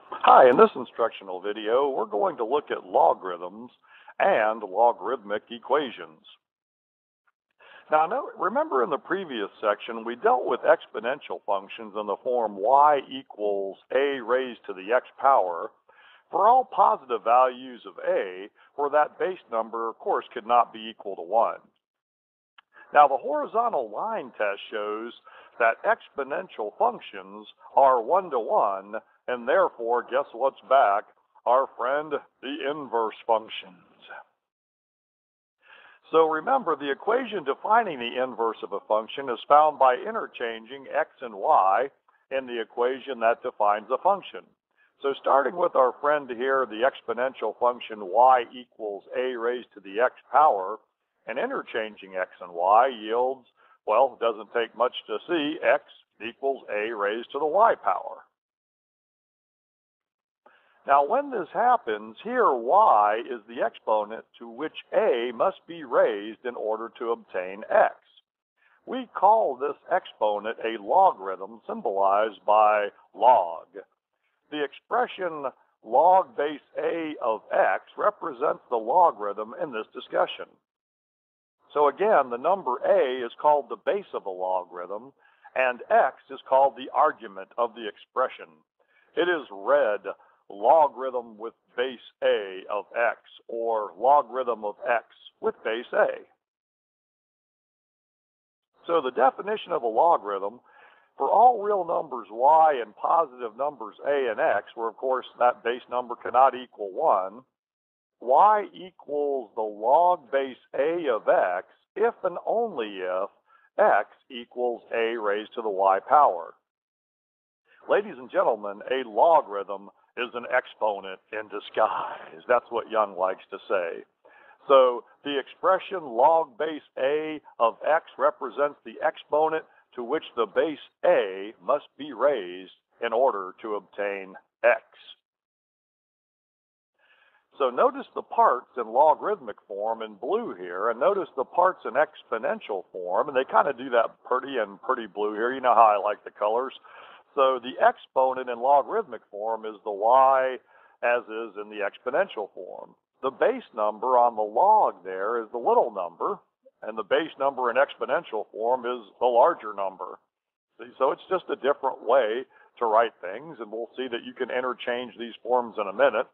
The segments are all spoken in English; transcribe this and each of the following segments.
Hi, in this instructional video, we're going to look at logarithms and logarithmic equations. Now, remember in the previous section, we dealt with exponential functions in the form y equals a raised to the x power for all positive values of a, where that base number, of course, could not be equal to 1. Now, the horizontal line test shows that exponential functions are one-to-one, and therefore, guess what's back? Our friend, the inverse functions. So remember, the equation defining the inverse of a function is found by interchanging x and y in the equation that defines a function. So starting with our friend here, the exponential function y equals a raised to the x power, and interchanging x and y yields, well, it doesn't take much to see, x equals a raised to the y power. Now, when this happens, here y is the exponent to which a must be raised in order to obtain x. We call this exponent a logarithm, symbolized by log. The expression log base a of x represents the logarithm in this discussion. So again, the number a is called the base of a logarithm, and x is called the argument of the expression. It is read logarithm with base a of x, or logarithm of x with base a. So the definition of a logarithm, for all real numbers y and positive numbers a and x, where of course that base number cannot equal 1, y equals the log base a of x if and only if x equals a raised to the y power. Ladies and gentlemen, a logarithm is an exponent in disguise. That's what Young likes to say. So the expression log base a of x represents the exponent to which the base a must be raised in order to obtain x. So notice the parts in logarithmic form in blue here, and notice the parts in exponential form, and they kind of do that pretty blue here. You know how I like the colors. So the exponent in logarithmic form is the y as is in the exponential form. The base number on the log there is the little number, and the base number in exponential form is the larger number. See, so it's just a different way to write things, and we'll see that you can interchange these forms in a minute.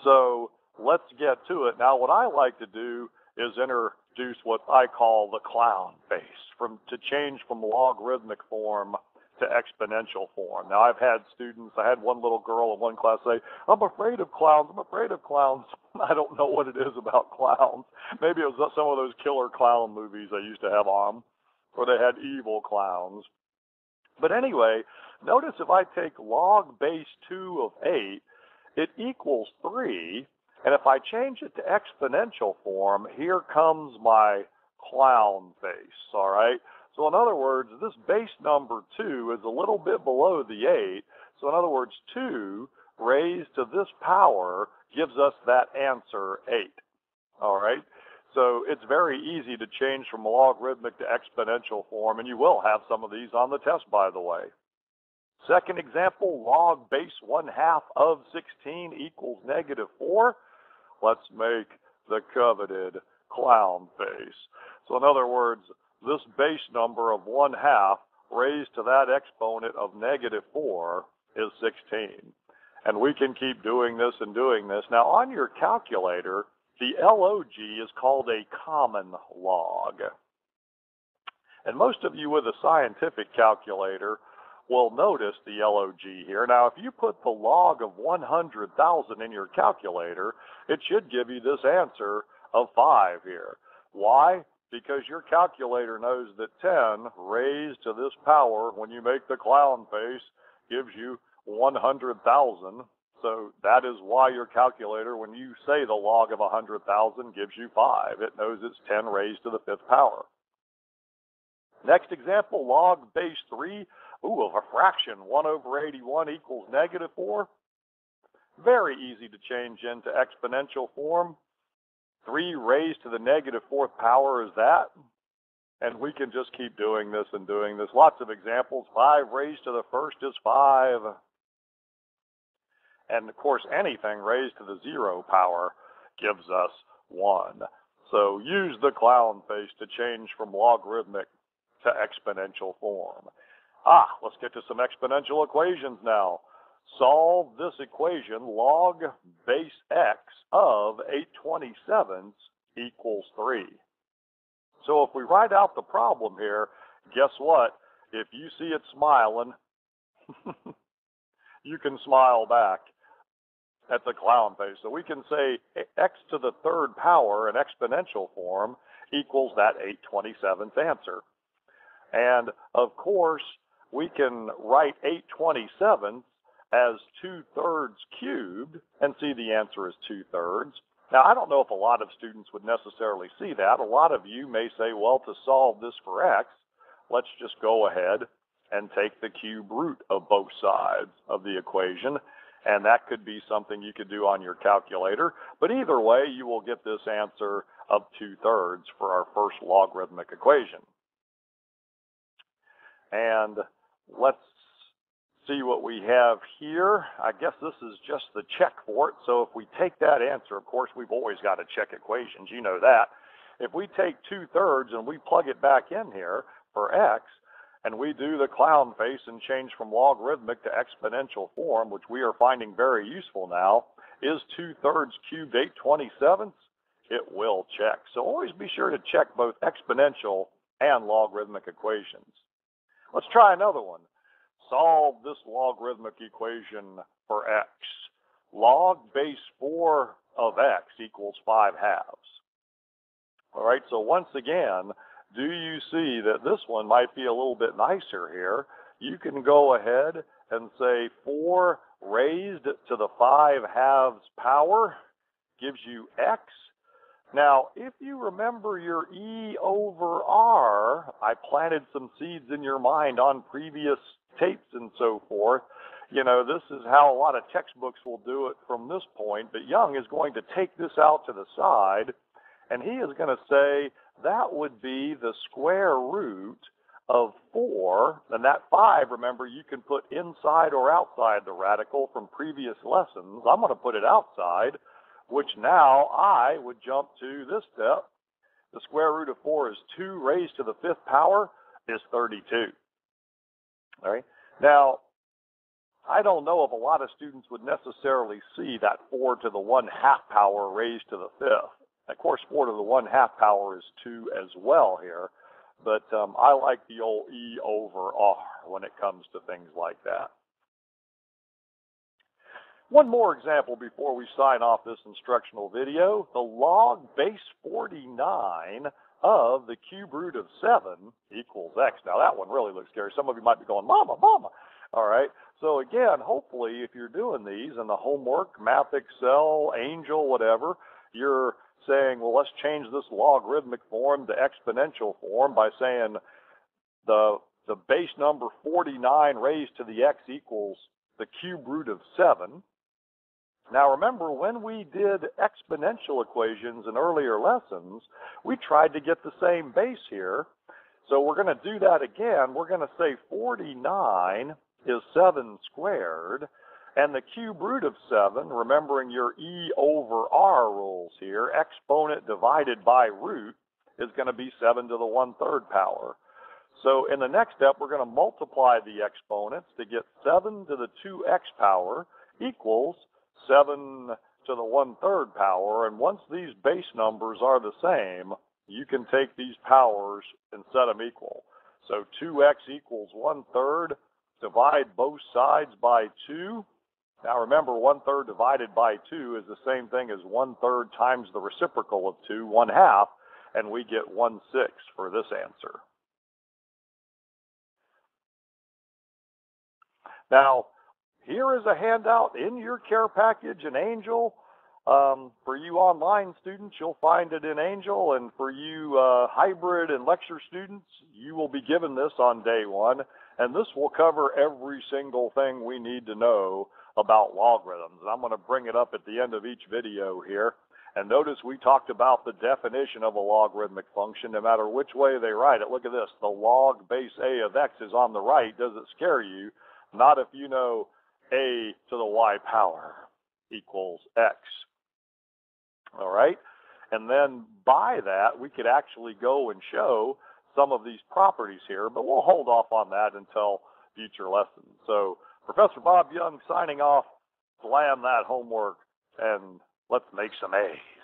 So let's get to it. Now, what I like to do is introduce what I call the clown face, to change from logarithmic form to exponential form. Now, I've had students, I had one little girl in one class say, I'm afraid of clowns, I'm afraid of clowns. I don't know what it is about clowns. Maybe it was some of those killer clown movies I used to have on, where they had evil clowns. But anyway, notice if I take log base 2 of 8, it equals 3, and if I change it to exponential form, here comes my clown face, all right? So in other words, this base number 2 is a little bit below the 8, so in other words, 2 raised to this power gives us that answer 8, all right? So it's very easy to change from logarithmic to exponential form, and you will have some of these on the test, by the way. Second example, log base 1/2 of 16 equals -4. Let's make the coveted clown face. So in other words, this base number of 1/2 raised to that exponent of -4 is 16. And we can keep doing this and doing this. Now on your calculator, the log is called a common log. And most of you with a scientific calculator will notice the log here. Now, if you put the log of 100,000 in your calculator, it should give you this answer of 5 here. Why? Because your calculator knows that 10 raised to this power, when you make the clown face, gives you 100,000. So that is why your calculator, when you say the log of 100,000, gives you 5. It knows it's 10 raised to the 5th power. Next example, log base 3. Of a fraction, 1/81 equals -4. Very easy to change into exponential form. 3 raised to the -4th power is that. And we can just keep doing this and doing this. Lots of examples. 5 raised to the first is 5. And of course, anything raised to the 0 power gives us 1. So use the clown face to change from logarithmic to exponential form. Let's get to some exponential equations now. Solve this equation, log base x of 8/27 equals 3. So if we write out the problem here, guess what? If you see it smiling, you can smile back at the clown face. So we can say x to the 3rd power in exponential form equals that 8/27th answer. And of course, we can write 8/27 as 2/3 cubed and see the answer is 2/3. Now, I don't know if a lot of students would necessarily see that. A lot of you may say, well, to solve this for x, let's just go ahead and take the cube root of both sides of the equation. And that could be something you could do on your calculator. But either way, you will get this answer of 2/3 for our first logarithmic equation. And let's see what we have here. I guess this is just the check for it. So if we take that answer, of course, we've always got to check equations. You know that. If we take 2/3 and we plug it back in here for x, and we do the clown face and change from logarithmic to exponential form, which we are finding very useful now, is 2/3 cubed 8/27? It will check. So always be sure to check both exponential and logarithmic equations. Let's try another one. Solve this logarithmic equation for x. Log base 4 of x equals 5/2. All right, so once again, do you see that this one might be a little bit nicer here? You can go ahead and say 4 raised to the 5/2 power gives you x. Now, if you remember your E over R, I planted some seeds in your mind on previous tapes and so forth. You know, this is how a lot of textbooks will do it from this point, but Young is going to take this out to the side, and he is going to say that would be the square root of 4, and that 5, remember, you can put inside or outside the radical from previous lessons. I'm going to put it outside, which now I would jump to this step. The square root of 4 is 2 raised to the 5th power is 32. All right. Now, I don't know if a lot of students would necessarily see that 4 to the 1/2 power raised to the 5th. Of course, 4 to the 1/2 power is 2 as well here, but I like the old E over R when it comes to things like that. One more example before we sign off this instructional video. The log base 49 of the cube root of 7 equals x. Now that one really looks scary. Some of you might be going, Mama, Mama. All right. So again, hopefully if you're doing these in the homework, Math Excel, Angel, whatever, you're saying, well, let's change this logarithmic form to exponential form by saying the base number 49 raised to the x equals the cube root of 7. Now remember, when we did exponential equations in earlier lessons, we tried to get the same base here. So we're going to do that again. We're going to say 49 is 7 squared, and the cube root of 7, remembering your E over R rules here, exponent divided by root is going to be 7 to the 1/3 power. So in the next step, we're going to multiply the exponents to get 7 to the 2x power equals 7 to the 1/3 power, and once these base numbers are the same, you can take these powers and set them equal. So 2x equals 1/3, divide both sides by 2. Now remember, 1/3 divided by 2 is the same thing as 1/3 times the reciprocal of 2, 1/2, and we get 1/6 for this answer. Now, here is a handout in your care package in Angel. For you online students, you'll find it in Angel, and for you hybrid and lecture students, you will be given this on day 1, and this will cover every single thing we need to know about logarithms. And I'm going to bring it up at the end of each video here. And notice we talked about the definition of a logarithmic function, no matter which way they write it. Look at this. The log base a of x is on the right. Does it scare you? Not if you know a to the y power equals x. All right? And then by that, we could actually go and show some of these properties here, but we'll hold off on that until future lessons. So Professor Bob Young signing off. Slam that homework and let's make some A's.